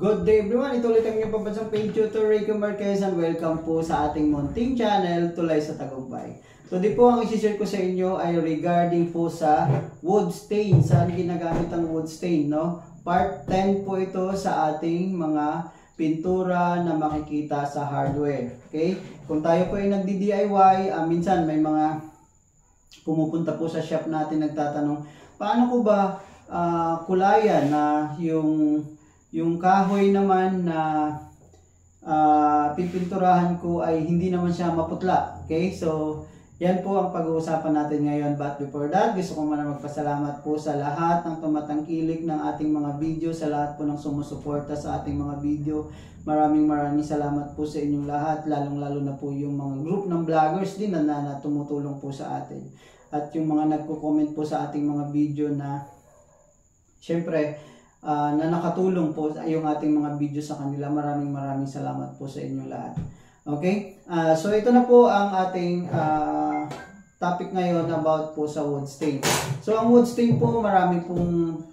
Good day everyone! Ito ulit ang inyong pambansang paint tutor, Rico Marquez, and welcome po sa ating munting channel, Tulay sa Tagumpay. Today po ang isi-share ko sa inyo ay regarding po sa wood stain. Saan ginagamit ang wood stain, no? Part 10 po ito sa ating mga pintura na makikita sa hardware. Okay? Kung tayo po ay nagdi-DIY, minsan may mga pumupunta po sa shop natin nagtatanong, paano ko ba kulayan na yung kahoy naman na pipinturahan ko ay hindi naman siya maputla. Okay? So, yan po ang pag-uusapan natin ngayon. But before that, gusto ko muna magpasalamat po sa lahat ng tumatangkilik ng ating mga video, sa lahat po ng sumusuporta sa ating mga video. Maraming salamat po sa inyong lahat, lalong-lalo na po yung mga group ng vloggers din na tumutulong po sa atin. At yung mga nagko-comment po sa ating mga video na syempre, na nakatulong po yung ating mga video sa kanila. Maraming salamat po sa inyo lahat. Okay? So ito na po ang ating topic ngayon about po sa wood stain. So ang wood stain po, marami pong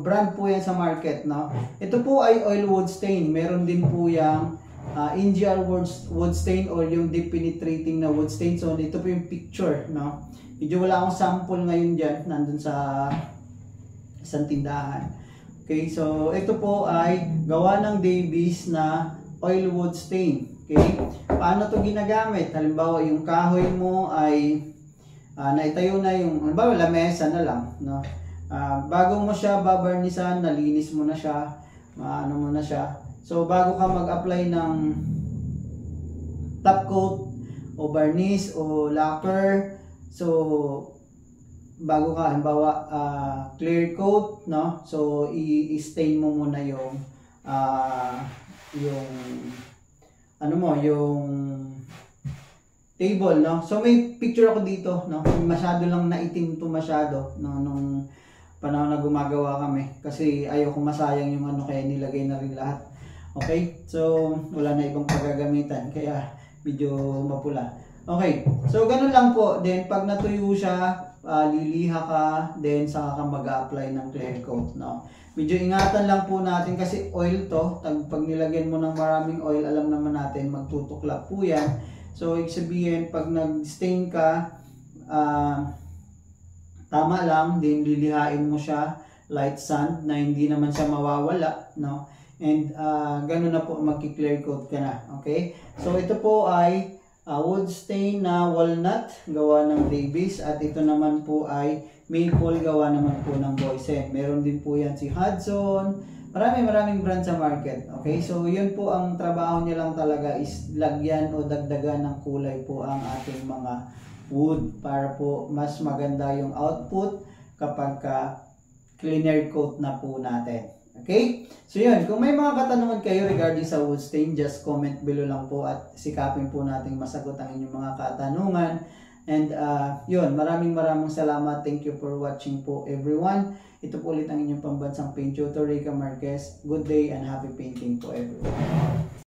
brand po yan sa market, no? Ito po ay oil wood stain. Meron din po yung NGR wood stain or yung deep penetrating na wood stain. So ito po yung picture, no? Medyo wala akong sample ngayon dyan. Nandun sa isang tindahan. Okay, so ito po ay gawa ng Davies na oil wood stain. Okay, paano to ginagamit? Halimbawa, yung kahoy mo ay naitayo na yung, halimbawa, lamesa na lang, no? Bago mo siya babarnisan, nalinis mo na siya, ano mo na siya. So bago ka mag-apply ng top coat o varnish o lacquer, so bago ka, halimbawa, clear coat, no? So, i-stain mo muna yung table, no? So, may picture ako dito, no? Masyado lang naitim to masyado, no? Nung panahon na gumagawa kami. Kasi ayoko masayang yung ano, kaya nilagay na rin lahat. Okay? So, wala na ibang paggagamitan, kaya medyo mapula. Okay, so ganun lang po. Then, pag natuyo siya, liliha ka, then saka ka mag-a-apply ng clear coat, no? Medyo ingatan lang po natin kasi oil to. Pag nilagyan mo ng maraming oil, alam naman natin, magtutuklap po yan. So, ibig sabihin, pag nag-stain ka, tama lang, then lilihain mo siya, light sand, na hindi naman siya mawawala, no? And, ganun na po, magki-clear coat ka na, okay? So, ito po ay wood stain na walnut, gawa ng Davies, at ito naman po ay maple, gawa naman po ng Boysen. Meron din po yan si Hudson, maraming brand sa market. Okay, so yun po ang trabaho niya lang talaga, is lagyan o dagdagan ng kulay po ang ating mga wood para po mas maganda yung output kapag cleaner coat na po natin. Okay? So yun, kung may mga katanungan kayo regarding sa wood stain, just comment below lang po at sikapin po nating masagot ang inyong mga katanungan. And yun, maraming salamat. Thank you for watching po everyone. Ito po ulit ang inyong pambansang paint tutor, Rico Marquez. Good day and happy painting po everyone.